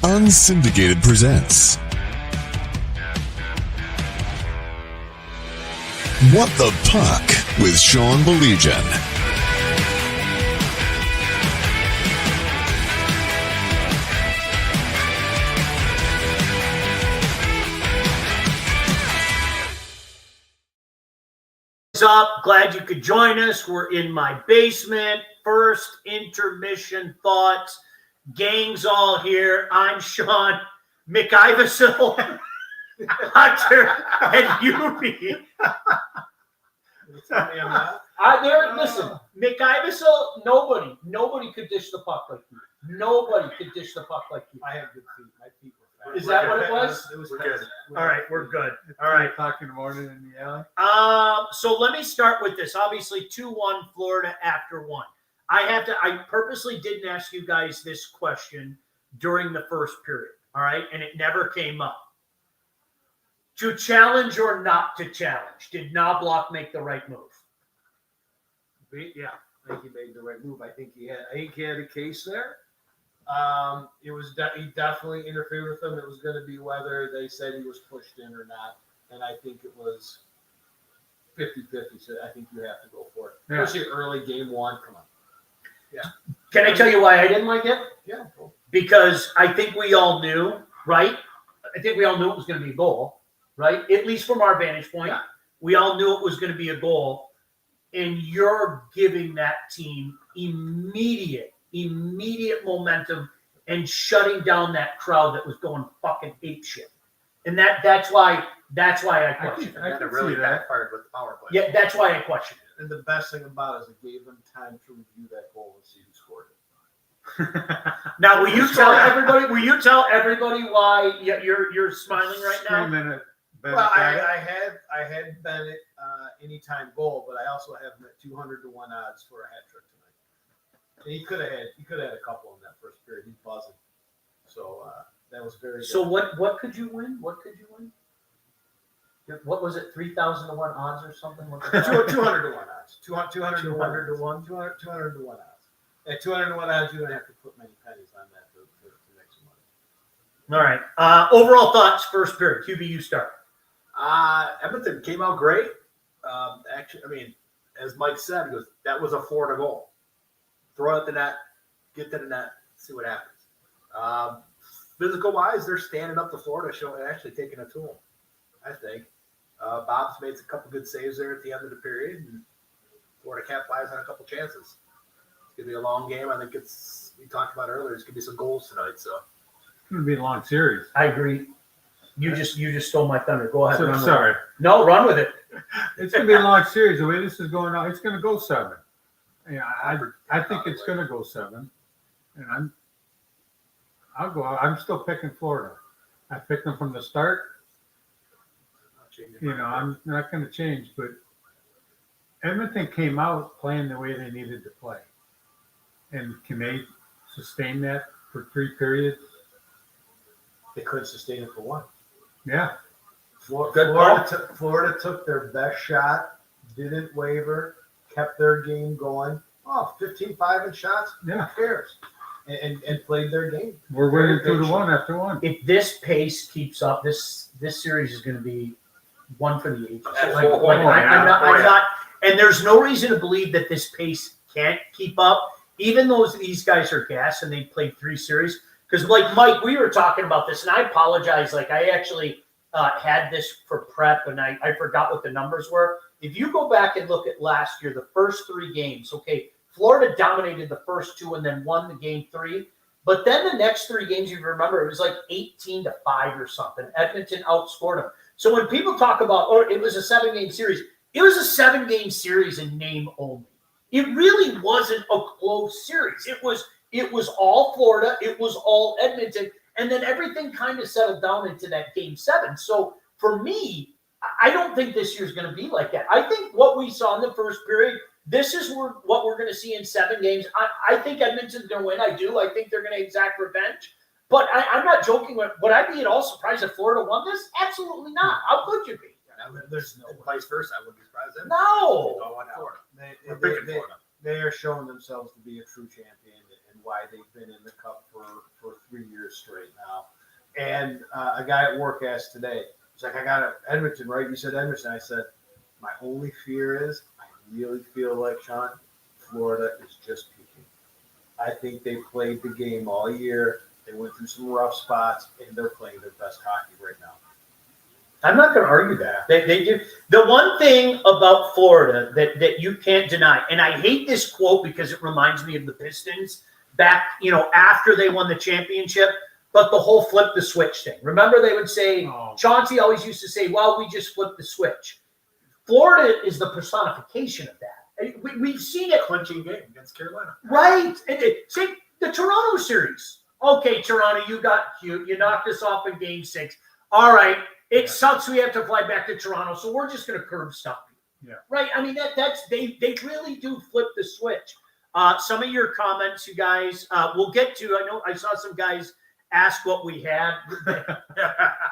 Unsyndicated presents What the Puck with Sean Belegian. What's up? Glad you could join us. We're in my basement. First intermission thoughts. Gang's all here. I'm Sean McIverson, Hunter, and Yubi. Listen, McIverson, nobody could dish the puck like you. Nobody could dish the puck like you. I have good feet. My feet were fat. Is that what it was? We're good. All right, we're good. All right. 3 o'clock in the morning in the alley. So let me start with this. Obviously, 2-1 Florida after one. I purposely didn't ask you guys this question during the first period, all right? And it never came up. To challenge or not to challenge? Did Knobloch make the right move? Yeah, I think he made the right move. I think he had a case there. He definitely interfered with them. It was going to be whether they said he was pushed in or not. And I think it was 50-50. So I think you have to go for it. Yeah. Especially early game one. Come on. Yeah. Can I tell you why I didn't like it? Yeah. Cool. Because I think we all knew, right? I think we all knew it was going to be a goal, right? At least from our vantage point. Yeah. We all knew it was going to be a goal. And you're giving that team immediate momentum and shutting down that crowd that was going fucking apeshit. And that's why I question it. I really backfired with the power play. Yeah, that's why I question it. And the best thing about it is it gave them time to review that goal and see who scored it. Now, will you tell everybody why you're smiling right now? Well, I had Bennett anytime goal, but I also have him at 200 to 1 odds for a hat trick tonight. And he could have had a couple in that first period. He's buzzing. So that was very good. So what could you win? What could you win? What was it? 3,000 to 1 odds or something? 200 to 1 odds. 200 to 1. 200 to 1. 200 to 1 odds. At 200 to 1 odds, you don't have to put many pennies on that to make some money. All right. Overall thoughts, first period. QB, you start. Edmonton came out great. Actually, I mean, as Mike said, he goes, that was a Florida goal. Throw it at the net, get to the net, see what happens. Physical-wise, they're standing up to Florida, actually taking a tool, I think. Bob's made a couple good saves there at the end of the period, and Florida capitalized on a couple chances. It's going to be a long game. I think we talked about earlier, it's going to be some goals tonight. So It's going to be a long series. I agree. You just stole my thunder. Go ahead. Sorry. No, run with it. It's going to be a long series. The way this is going on, it's going to go 7. Yeah, I think it's going to go 7. And I'm still picking Florida. I picked them from the start. I'm not going to change, but Edmonton came out playing the way they needed to play. And can they sustain that for 3 periods? they couldn't sustain it for 1. Yeah. Florida took their best shot, didn't waver, kept their game going. 15-5 in shots. Yeah. Who cares? And played their game. We're winning 2-1 after 1. If this pace keeps up, this series is going to be one for the ages. I'm not, and there's no reason to believe that this pace can't keep up. Even though these guys are gassed and they played 3 series, because like Mike, we were talking about this, and I apologize. Like I actually had this for prep, and I forgot what the numbers were. If you go back and look at last year, the first 3 games, okay, Florida dominated the first 2 and then won the game 3. But then the next 3 games, you remember, it was like 18-5 or something. Edmonton outscored them. So when people talk about, it was a 7-game series, it was a 7-game series in name only. It really wasn't a close series. It was all Florida. It was all Edmonton. And then everything kind of settled down into that game 7. So for me, I don't think this year's going to be like that. I think what we saw in the first period, this is what we're going to see in 7 games. I think Edmonton's going to win. I do. I think they're going to exact revenge. But I'm not joking. Would I be at all surprised if Florida won this? Absolutely not. How could you be? There's no vice versa. I wouldn't be surprised. No. Florida. They are showing themselves to be a true champion. And why they've been in the cup for 3 years straight now. And a guy at work asked today, he's like, I got it, Edmonton, right? You said Edmonton. I said, my only fear is I really feel like, Sean, Florida is just peaking. I think they played the game all year. They went through some rough spots, and they're playing their best hockey right now. I'm not going to argue that. They do. The one thing about Florida that you can't deny, and I hate this quote because it reminds me of the Pistons back, after they won the championship, but the whole flip the switch thing. Remember they would say, Chauncey always used to say, well, we just flipped the switch. Florida is the personification of that. We've seen it. Clinching game against Carolina. Right. See, the Toronto series. Okay, Toronto, you got cute. You knocked us off in game 6. All right. It sucks we have to fly back to Toronto, so we're just going to curb stomp you. Yeah. Right? I mean, they really do flip the switch. Some of your comments, you guys, we'll get to. I know I saw some guys ask what we had.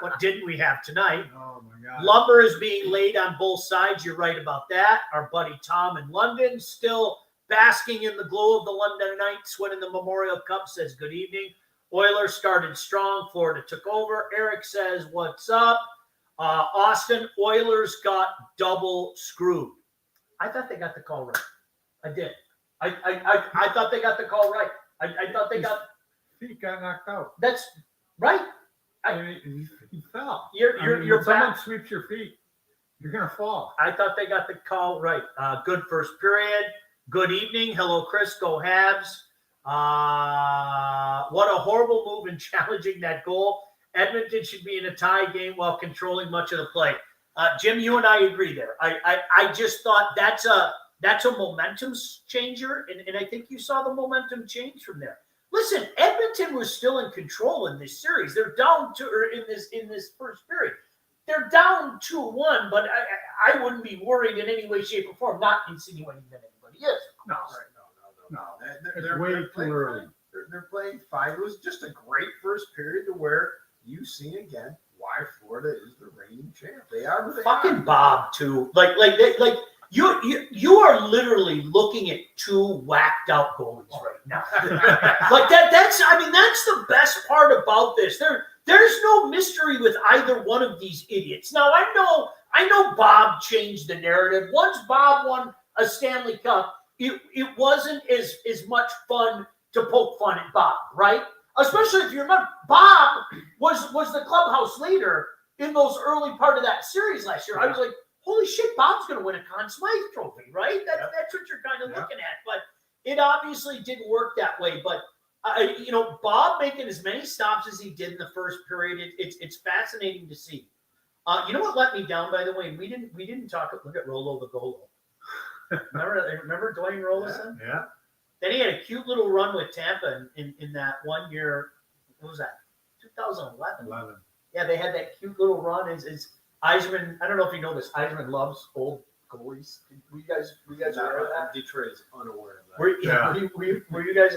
What didn't we have tonight? Oh, my God. Lumber is being laid on both sides. You're right about that. Our buddy Tom in London still basking in the glow of the London Knights winning the Memorial Cup says good evening. Oilers started strong. Florida took over. Eric says, what's up? Austin, Oilers got double screwed. I thought they got the call right. I did. I thought they got the call right. I thought they got. Feet got knocked out. That's right. He fell. You're someone back. sweeps your feet, you're going to fall. I thought they got the call right. Good first period. Good evening. Hello, Chris. Go Habs. What a horrible move in challenging that goal. Edmonton should be in a tie game while controlling much of the play. Jim, you and I agree there. I just thought that's a momentum changer, and I think you saw the momentum change from there. Listen, Edmonton was still in control in this series. They're down in this first period. They're down 2-1, but I wouldn't be worried in any way, shape, or form. Not insinuating that anybody is. No. They're way too early. They're playing fine. It was just a great first period to where you see again why Florida is the reigning champ. They are who they Fucking are. Bob too. Like you are literally looking at two whacked out goalies right now. Like that's the best part about this. There's no mystery with either one of these idiots. Now I know Bob changed the narrative. Once Bob won a Stanley Cup, it wasn't as much fun to poke fun at Bob, right? Especially if you remember, Bob was the clubhouse leader in those early part of that series last year. I was like, holy shit, Bob's going to win a Conn Smythe trophy, right? That's what you're kind of looking at. But it obviously didn't work that way. But, Bob making as many stops as he did in the first period, it's fascinating to see. You know what let me down, by the way? We didn't talk. Look at Rolo the Golo. Remember Dwayne Roloson? Yeah. Then he had a cute little run with Tampa in that 1 year. What was that? 2011. Yeah, they had that cute little run. Is Eisman? I don't know if you know this. Eisman loves old goalies. Were you guys aware of that? Detroit is unaware of that. Were you guys?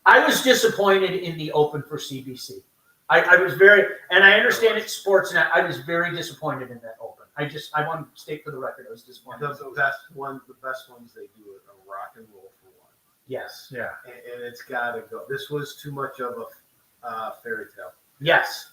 I was disappointed in the Open for CBC. I was very, and I understand it's Sportsnet. I was very disappointed in that Open. I want to state for the record, I was disappointed. The best ones they do it a rock and roll for one. Yes. Yeah. And it's got to go. This was too much of a fairy tale. Yes.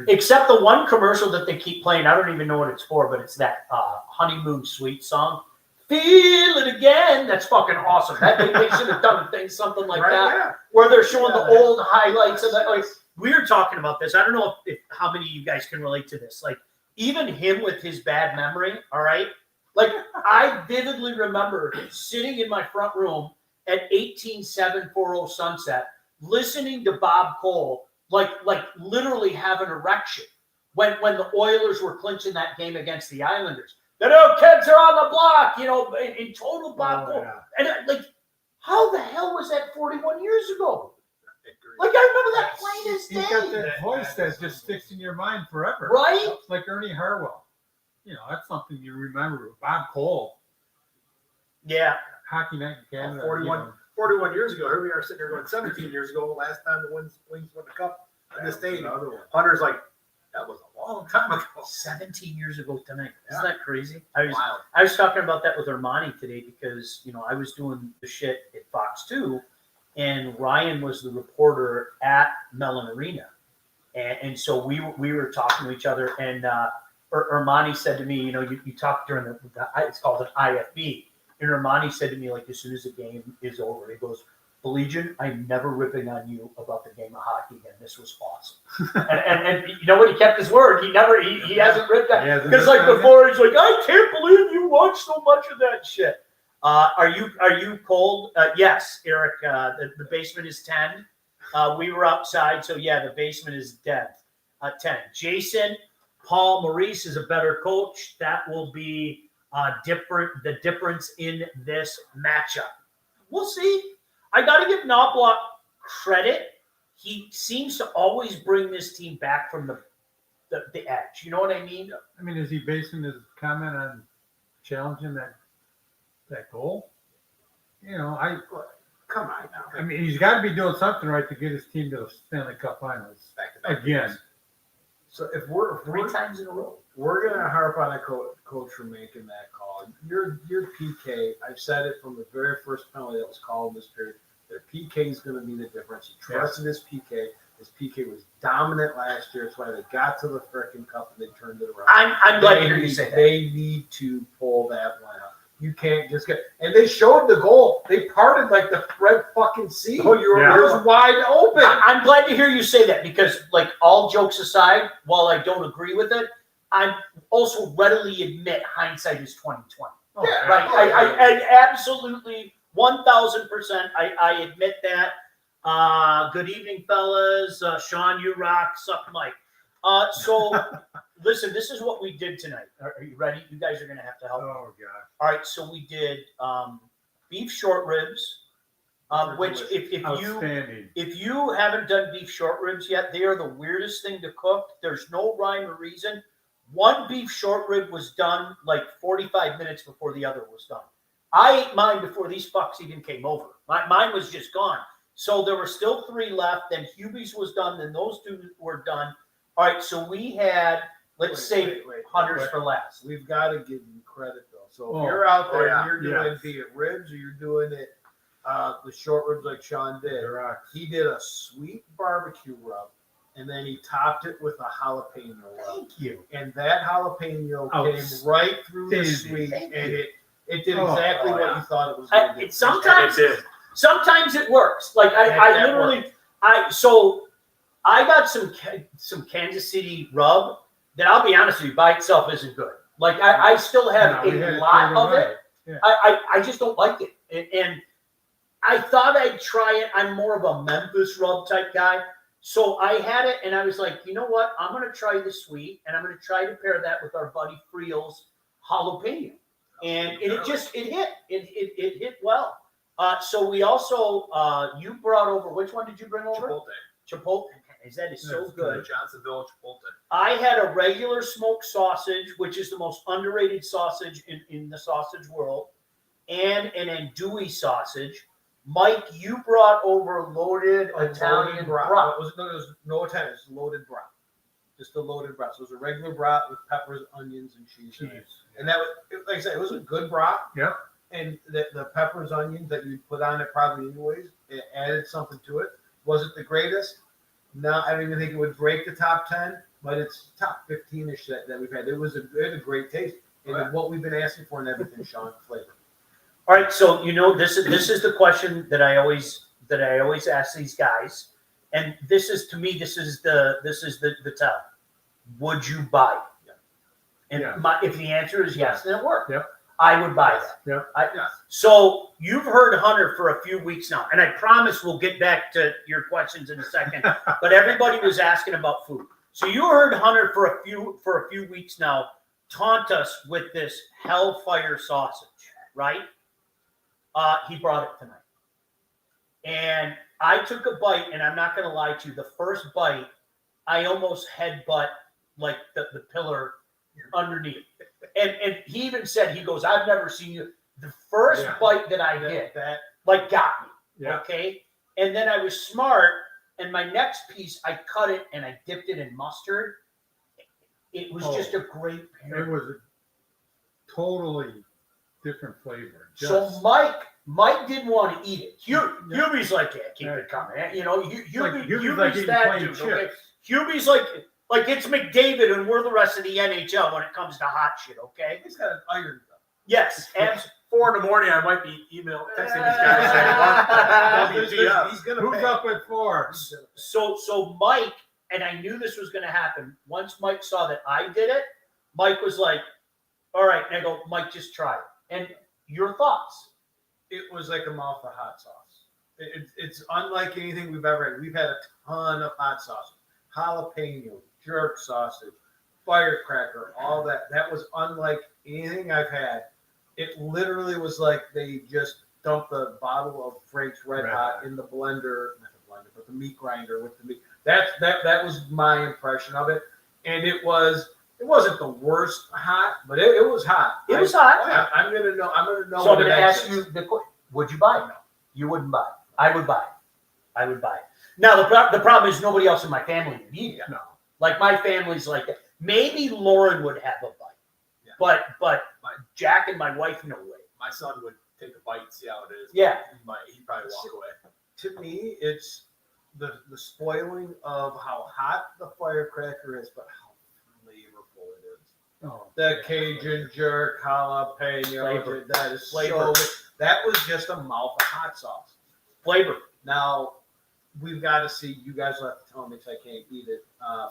Except the one commercial that they keep playing. I don't even know what it's for, but it's that Honeymoon Suite song. Feel it again. That's fucking awesome. They should have done something like that, where they're showing the old highlights of that. Like, we were talking about this. I don't know if how many of you guys can relate to this. Like, even him with his bad memory, all right? Like, I vividly remember sitting in my front room at 18740 Sunset, listening to Bob Cole, like literally have an erection when the Oilers were clinching that game against the Islanders. The new kids are on the block, in total Bob Cole. Yeah. And how the hell was that 41 years ago? Like, I remember that plain as day. He's got that voice that just sticks in your mind forever. Right? It's like Ernie Harwell. That's something you remember. Bob Cole. Yeah. Hockey Night in Canada. 41 years ago. Here we are sitting here going 17 years ago, last time the Wings won the Cup in the stadium. Hunter's like, that was a long time ago. 17 years ago tonight. Isn't that crazy? I was talking about that with Armani today because, I was doing the shit at Fox 2, and Ryan was the reporter at Mellon Arena. And so we were talking to each other, and Ermani said to me, you talked during the it's called an IFB, and Ermani said to me, like, as soon as the game is over, he goes, Legion, I'm never ripping on you about the game of hockey again. This was awesome. and you know what? He kept his word. He hasn't ripped on. Because like before, he's like, I can't believe you watch so much of that shit. Are you cold? Yes, Eric. The basement is 10. We were outside, so yeah, the basement is dead. 10. Jason, Paul Maurice is a better coach. That will be the difference in this matchup. We'll see. I got to give Knobloch credit. He seems to always bring this team back from the edge. You know what I mean? I mean, is he basing his comment on challenging that goal? Come on now. I mean, he's got to be doing something right to get his team to the Stanley Cup Finals again. So if we're 3 times in a row, we're gonna harp on a coach for making that call. Your PK. I've said it from the very first penalty that was called in this period. Their PK is going to be the difference. He trusted his PK. His PK was dominant last year. That's why they got to the frickin' cup and they turned it around. I'm glad to hear you say that. They need to pull that one out. You can't just get – and they showed the goal. They parted like the Red fucking Sea. Oh, it was wide open. I'm glad to hear you say that because, like, all jokes aside, while I don't agree with it, I also readily admit hindsight is 20/20. Yeah, right. I absolutely 1,000%. I admit that. Good evening, fellas. Sean, you rock. Suck Mike. So, listen, this is what we did tonight. Are you ready? You guys are going to have to help. Oh, God. All right. So we did beef short ribs, which if you haven't done beef short ribs yet, they are the weirdest thing to cook. There's no rhyme or reason. One beef short rib was done like 45 minutes before the other was done. I ate mine before these fucks even came over. Mine was just gone. So there were still 3 left. Then Hubie's was done. Then those 2 were done. All right. So we had, let's say, Hunters for last. We've got to give you credit, though. So if you're out there and you're doing be it ribs or you're doing it the short ribs like Sean did, he did a sweet barbecue rub. And then he topped it with a jalapeno rub. Thank you. And that jalapeno came right through the sweet, and it did exactly what you thought it was going to do. Sometimes it works. Like I got some Kansas City rub that I'll be honest with you, by itself isn't good. Like I still have a lot of it. Yeah. I just don't like it. And I thought I'd try it. I'm more of a Memphis rub type guy. So I had it, and I was like, you know what? I'm going to try the sweet, and I'm going to try to pair that with our buddy Friel's jalapeno. And it hit. It hit well. So we also, you brought over, which one did you bring over? Chipotle. That is so good. Johnsonville Chipotle. I had a regular smoked sausage, which is the most underrated sausage in the sausage world, and an andouille sausage. Mike, you brought over loaded Italian broth. It was no Italian. It was loaded broth. Just a loaded broth. So it was a regular broth with peppers, onions, and cheese. And that was, like I said, it was a good broth. Yep. And the peppers, onions that you put on it probably anyways, it added something to it. Was it the greatest? No, I don't even think it would break the top 10, but it's top 15-ish that we've had. It had a great taste. And what we've been asking for and everything, Sean, flavor. All right, so this is the question that I always ask these guys, and this is the tell. Would you buy it? Yeah. And if the answer is yes, then it worked. Yep. I would buy that. Yep. So you've heard Hunter for a few weeks now, and I promise we'll get back to your questions in a second. But everybody was asking about food, so you heard Hunter for a few weeks now taunt us with this hellfire sausage, right? He brought it tonight. And I took a bite, and I'm not going to lie to you. The first bite, I almost headbutt like the pillar underneath. And he even said, he goes, I've never seen you. The first bite that I hit, that got me. Yeah. Okay? And then I was smart, and my next piece, I cut it, and I dipped it in mustard. It was just a great pairing. It was a totally different flavor. So Mike Mike didn't want to eat it. Hubie's like, yeah, keep it coming. You know, Hubie's like that eating dude. chips. Okay? Hubie's like it's McDavid and we're the rest of the NHL when it comes to hot shit. Okay. He's got an iron. Yes. And 4 a.m. I might be texting these guys saying, He's gonna Who's pay. up at 4? so Mike, and I knew this was going to happen. Once Mike saw that I did it, Mike was like, all right. And I go, Mike, just try it. And your thoughts? It was like a mouth of hot sauce. It's unlike anything we've ever had. We've had a ton of hot sauce, jalapeno, jerk sausage, firecracker, all that. That was unlike anything I've had. It literally was like they just dumped a bottle of Frank's Red Hot in the blender, not the blender, but the meat grinder with the meat. That was my impression of it, and it wasn't the worst hot, but it was hot. It was hot. I'm gonna know. So I'm what going to it ask is. you the question: would you buy it? No, you wouldn't buy it. I would buy it. I would buy it. Now the problem is nobody else in my family would eat it. No. Like my family's like that. Maybe Lauren would have a bite, but Jack and my wife, no way. my son would take a bite, see how it is. Yeah. He'd probably walk away. To me, it's the spoiling of how hot the firecracker is, but how flavorful it is. Oh, The Cajun jerk, jalapeno, Flavor. that is Flavor. so. That was just a mouth of hot sauce. Flavor. Now, we've got to see. You guys will have to tell me because I can't eat it.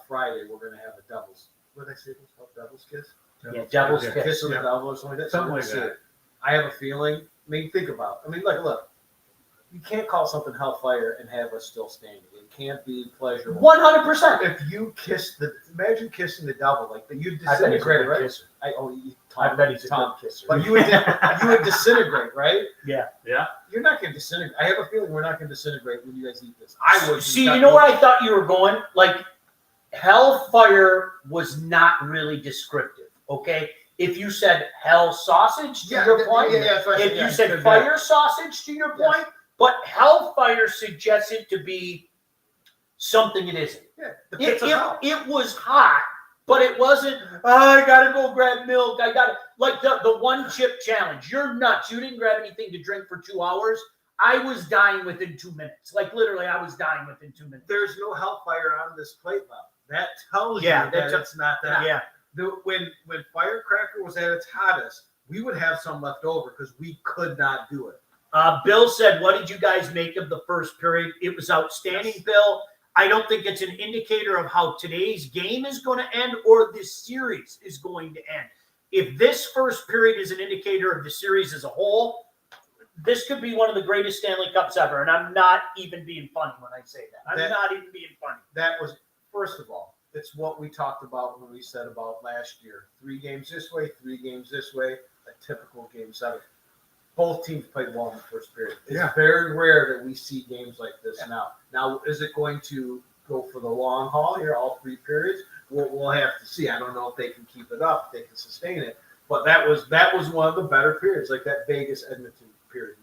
Friday, we're going to have a devil's. What did I say it was called? Devil's kiss? Yeah, devil's Yeah. kiss. Kiss of the Yeah. devil or something like that. Something we're like gonna see that. it. I have a feeling. I mean, think about it. I mean, look. You can't call something hellfire and have us still standing. It can't be pleasurable. 100%. If you imagine kissing the devil, like you'd I bet he's a disintegrate, good right? kisser. Tom, I bet he's a Tom. good kisser. But you would disintegrate, right? Yeah. Yeah. You're not going to disintegrate. I have a feeling we're not going to disintegrate when you guys eat this. I would. See, you know where I thought you were going? Like, hellfire was not really descriptive, okay? If you said hell sausage, to your point, if you said fire sausage, to your Yes. point, but hellfire suggests it to be something it isn't. Yeah, the pits of hell. It was hot, but it wasn't, I gotta go grab milk. I gotta, like the one chip challenge. You're nuts. You didn't grab anything to drink for 2 hours. I was dying within 2 minutes. Like literally, I was dying within 2 minutes. There's no hellfire on this plate, Bob. That tells Yeah, you that's that it's not that. Yeah. When firecracker was at its hottest, we would have some left over because we could not do it. Bill said, what did you guys make of the first period? It was outstanding, Bill. I don't think it's an indicator of how today's game is going to end or this series is going to end. If this first period is an indicator of the series as a whole, this could be one of the greatest Stanley Cups ever. And I'm not even being funny when I say that. I'm not even being funny. That was, first of all, it's what we talked about when we said about last year. 3 games this way, 3 games this way, a typical game 7. Both teams played well in the first period. It's very rare that we see games like this now. Now, is it going to go for the long haul here, all 3 periods? We'll have to see. I don't know if they can keep it up, if they can sustain it. But that was one of the better periods, like that Vegas Edmonton period.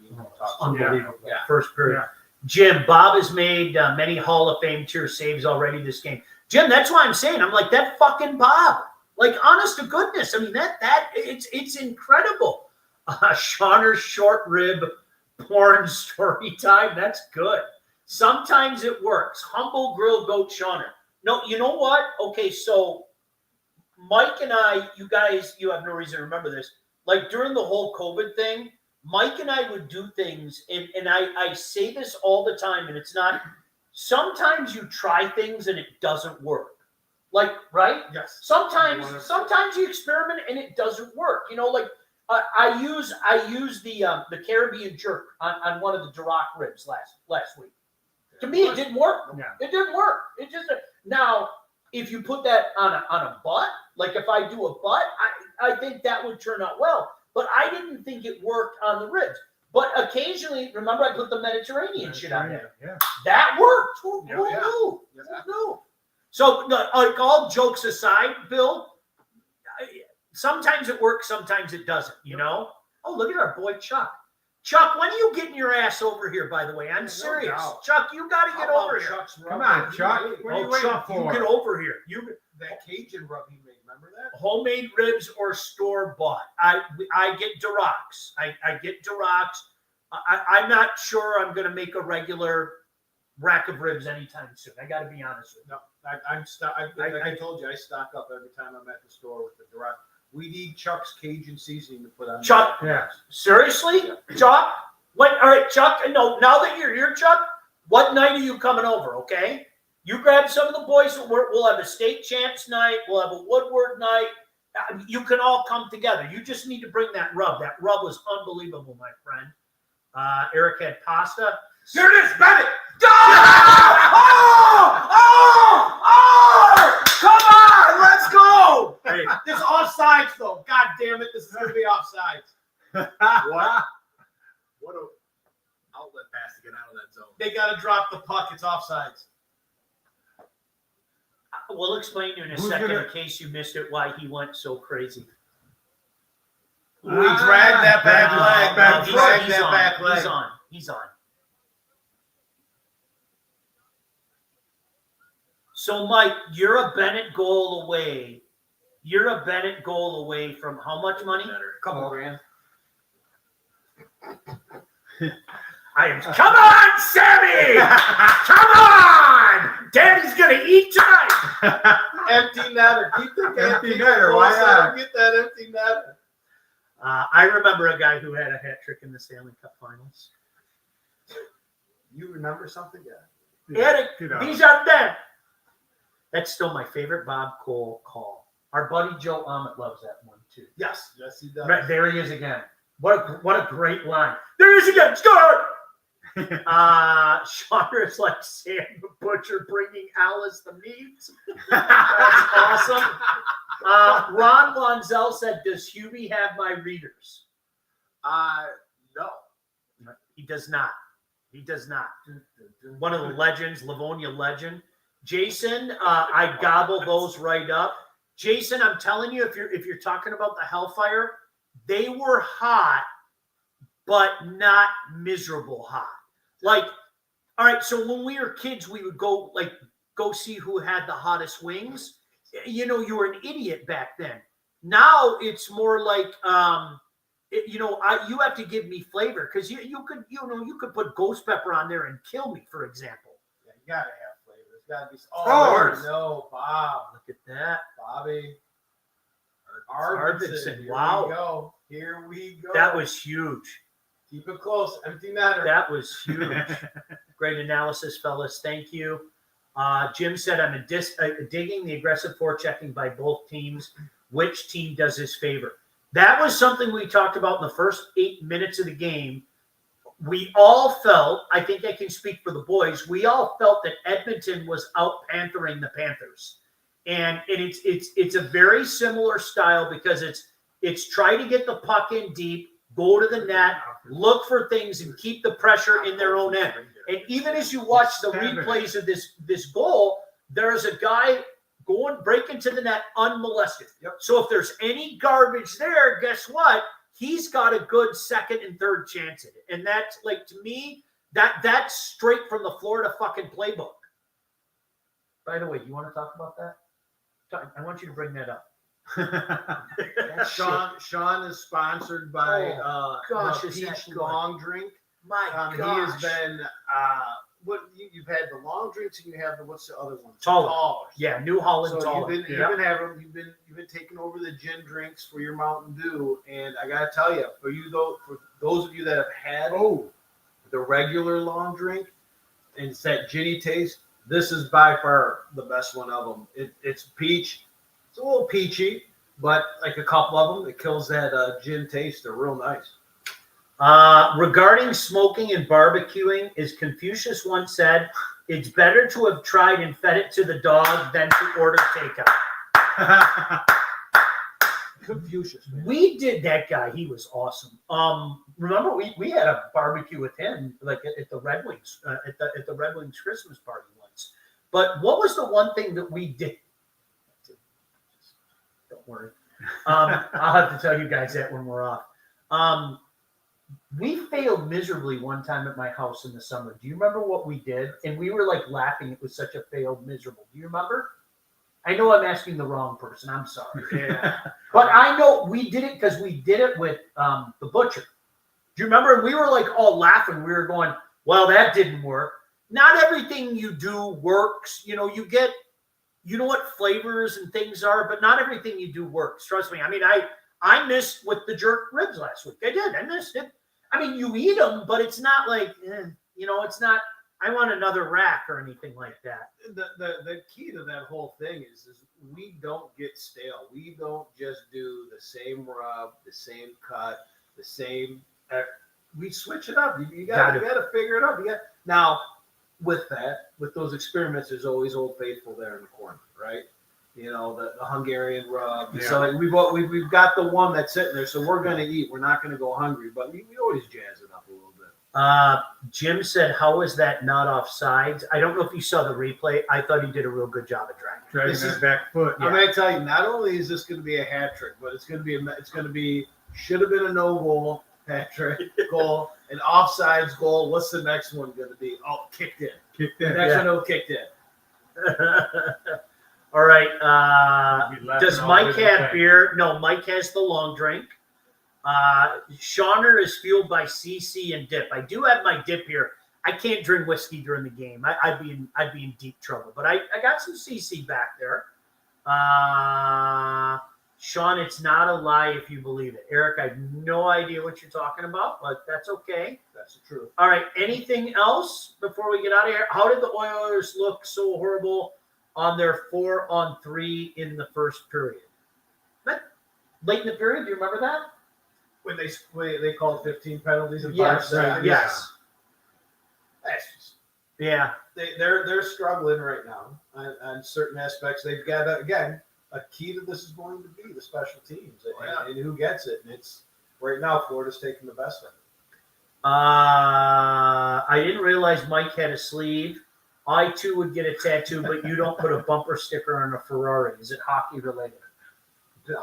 Unbelievable. Yeah. First period. Yeah. Jim, Bob has made many Hall of Fame tier saves already this game. Jim, that's why I'm saying, I'm like, that fucking Bob. Like, honest to goodness. I mean, it's incredible. Shauner's short rib porn story time. That's good. Sometimes it works. Humble grill goat Shauner. No, you know what? Okay, so Mike and I, you guys, you have no reason to remember this. Like during the whole COVID thing, Mike and I would do things, and I say this all the time, and it's not, sometimes you try things and it doesn't work. Like, right? Yes. Sometimes you experiment and it doesn't work. You know, like I use the Caribbean jerk on one of the Duroc ribs last week. To me, it didn't work. Yeah. It didn't work. It just now, if you put that on a butt, like if I do a butt, I think that would turn out well. But I didn't think it worked on the ribs. But occasionally, remember I put the Mediterranean shit on there. Yeah. That worked. Who Yeah. knew? Yeah. Who knew? So, like all jokes aside, Bill, sometimes it works, sometimes it doesn't. You know? Oh, look at our boy Chuck. Chuck, when are you getting your ass over here? By the way, I'm serious. doubt. Chuck, you got to get over here. Come on, Chuck. What are you waiting Chuck, for? you get over here. That Cajun rub he made, remember that? Homemade ribs or store bought. I get Durocs. I get Durocs. I'm not sure I'm going to make a regular rack of ribs anytime soon. I got to be honest with you. No, I told you, I stock up every time I'm at the store with the direct. We need Chuck's Cajun seasoning to put on. Chuck, Yeah. seriously, Chuck? What? All right, Chuck. No, now that you're here, Chuck, what night are you coming over? Okay, you grab some of the boys. We'll have a state champs night. We'll have a Woodward night. You can all come together. You just need to bring that rub. That rub was unbelievable, my friend. Eric had pasta. Here it is, Bennett. Come on, let's go. Hey, This is offsides, though. God damn it, this is going to be offsides. What a outlet pass to get out of that zone. They got to drop the puck. It's offsides. we'll explain to you in a Who's second, gonna- in case you missed it, why he went so crazy. We dragged that back leg. back We foot. dragged that back leg. He's on. So, Mike, you're a Bennett goal away. You're a Bennett goal away from how much money? Couple grand. Come on, Sammy! Come on! Daddy's gonna eat tonight. Empty netter. Keep the Empty netter, why close. not? Get that empty netter. I remember a guy who had a hat trick in the Stanley Cup Finals. You remember something? Yeah. These are them. That's still my favorite Bob Cole call. Our buddy Joe Ahmet loves that one too. Yes, he does. Right, there he is again. What a great line. There he is again. Score! Chandra is like Sam the Butcher bringing Alice the meat. That's awesome. Ron Lonzell said, "Does Hubie have my readers?" No. He does not. He does not. One of the legends, Livonia legend. Jason, I gobble those right up. Jason, I'm telling you, if you're talking about the Hellfire, they were hot, but not miserable hot. Like, all right, so when we were kids, we would go see who had the hottest wings. You know, you were an idiot back then. Now it's more like, you have to give me flavor because you could put ghost pepper on there and kill me, for example. Yeah, you gotta have flavor. It's gotta be. Course. No, Bob, Look at that. Bobby, Arvidsson. Here Wow. we go. Here we go. That was huge. Keep it close. Empty netter. That was huge. Great analysis, fellas. Thank you. Jim said, I'm digging the aggressive forechecking by both teams. Which team does this favor? That was something we talked about in the first 8 minutes of the game. We all felt, I think I can speak for the boys, we all felt that Edmonton was out-panthering the Panthers. And it's a very similar style because it's try to get the puck in deep, go to the net, look for things, and keep the pressure in their own end. And even as you watch the replays of this goal, there's a guy breaking to the net unmolested. Yep. So if there's any garbage there, guess what? He's got a good second and third chance at it. And that's, like, to me, that's straight from the Florida fucking playbook. By the way, you want to talk about that? I want you to bring that up. Sean is sponsored by gosh, the is that Peach good. Long Drink. My He has been you've had the long drinks and you have what's the other one? Taller. Tallers. Yeah, New Holland So taller. you've been taking over the gin drinks for your Mountain Dew, and I gotta tell you, for those of you that have had the regular long drink and it's that ginny taste, this is by far the best one of them. It's peach. It's a little peachy, but like a couple of them, it kills that gin taste. They're real nice. Regarding smoking and barbecuing, as Confucius once said, it's better to have tried and fed it to the dog than to order takeout. Confucius, man. We did that guy. He was awesome. Remember we had a barbecue with him, like at the Red Wings, at the Red Wings Christmas party once. But what was the one thing that we did? Don't worry. I'll have to tell you guys that when we're off. We failed miserably one time at my house in the summer. Do you remember what we did? And we were like laughing. It was such a failed miserable. Do you remember? I know I'm asking the wrong person. I'm sorry. Yeah. But I know we did it because we did it with the butcher. Do you remember? We were like all laughing. We were going, well, that didn't work. Not everything you do works. You know, you know what flavors and things are, but not everything you do works. Trust me. I mean, I missed with the jerk ribs last week. I did. I missed it. I mean, you eat them, but it's not like, you know, it's not, I want another rack or anything like that. The key to that whole thing is we don't get stale. We don't just do the same rub, the same cut, the same. We switch it up. You got to figure it out. Now, with those experiments, there's always Old Faithful there in the corner, right? You know, the Hungarian rub. Yeah. So we've got the one that's sitting there. So we're going to eat. We're not going to go hungry, but we always jazz it up a little bit. Jim said, how is that not offsides? I don't know if you saw the replay. I thought he did a real good job of dragging that back foot. I'm going to tell you, not only is this going to be a hat trick, but it's going to be should have been a no goal hat trick goal, an offsides goal. What's the next one going to be? Oh, kicked in. Kicked in. The next one kicked in. All right. Does Mike have beer? No, Mike has the long drink. Shawner is fueled by CC and dip. I do have my dip here. I can't drink whiskey during the game. I'd be in deep trouble. But I got some CC back there. Sean, it's not a lie if you believe it. Eric, I have no idea what you're talking about, but that's okay. That's the truth. All right. Anything else before we get out of here? How did the Oilers look so horrible on their 4-on-3 in the first period? But late in the period, do you remember that? When they called 15 penalties in 5 Yes. seconds. Yes. That's just, Yeah. they're struggling right now on certain aspects. They've got a key to this is going to be the special teams and who gets it. And it's right now Florida's taking the best of it. I didn't realize Mike had a sleeve. I too would get a tattoo, but you don't put a bumper sticker on a Ferrari. Is it hockey related? No.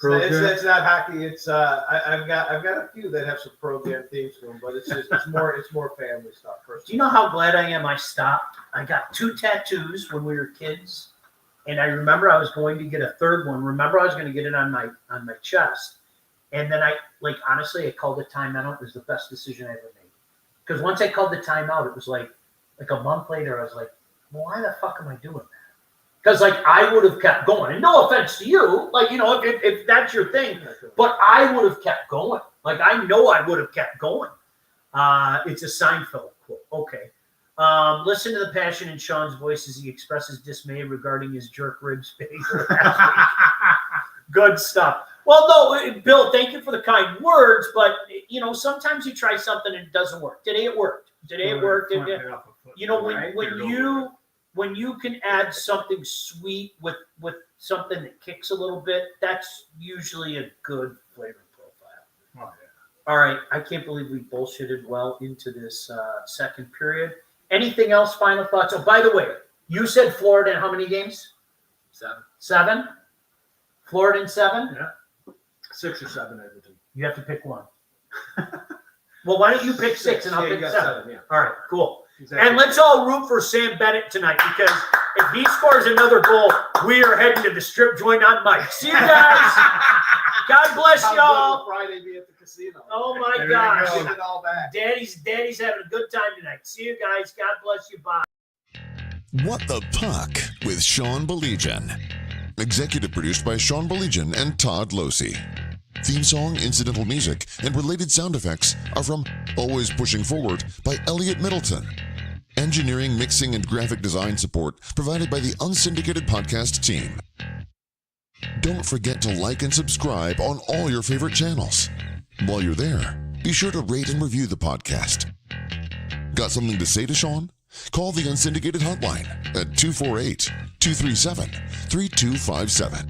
It's not hockey. It's I've got a few that have some program themes to them, but it's more family stuff. Do you know how glad I am I stopped? I got 2 tattoos when we were kids, and I remember I was going to get a third one. Remember I was going to get it on my chest, and then I honestly I called it timeout. It was the best decision I ever made because once I called the timeout, it was like a month later. I was like, well, why the fuck am I doing that? Because, I would have kept going. And no offense to you, if that's your thing, but I would have kept going. I know I would have kept going. It's a Seinfeld quote. Okay. Listen to the passion in Sean's voice as he expresses dismay regarding his jerk ribs failure last week. Good stuff. Well, no, Bill, thank you for the kind words, but, sometimes you try something and it doesn't work. Today it worked. When you can add something sweet with something that kicks a little bit, that's usually a good flavor profile. Oh, yeah. All right. I can't believe we bullshitted well into this second period. Anything else? Final thoughts? Oh, by the way, you said Florida in how many games? 7? Florida in 7? Yeah. 6 or 7, everything. You have to pick one. Well, why don't you pick 6 and I'll pick 7? Yeah. All right, cool. Exactly. And let's all root for Sam Bennett tonight because if he scores another goal, we are heading to the strip joint on Mike. See you guys. God bless y'all. Friday be at the casino. Oh my There gosh. you go. Get it all back. Daddy's having a good time tonight. See you guys. God bless you. Bye. What the Puck with Sean Baligian. Executive produced by Sean Baligian and Todd Losey. Theme song, incidental music, and related sound effects are from Always Pushing Forward by Elliot Middleton. Engineering, mixing, and graphic design support provided by the Unsyndicated Podcast team. Don't forget to like and subscribe on all your favorite channels. While you're there, be sure to rate and review the podcast. Got something to say to Sean? Call the Unsyndicated hotline at 248-237-3257.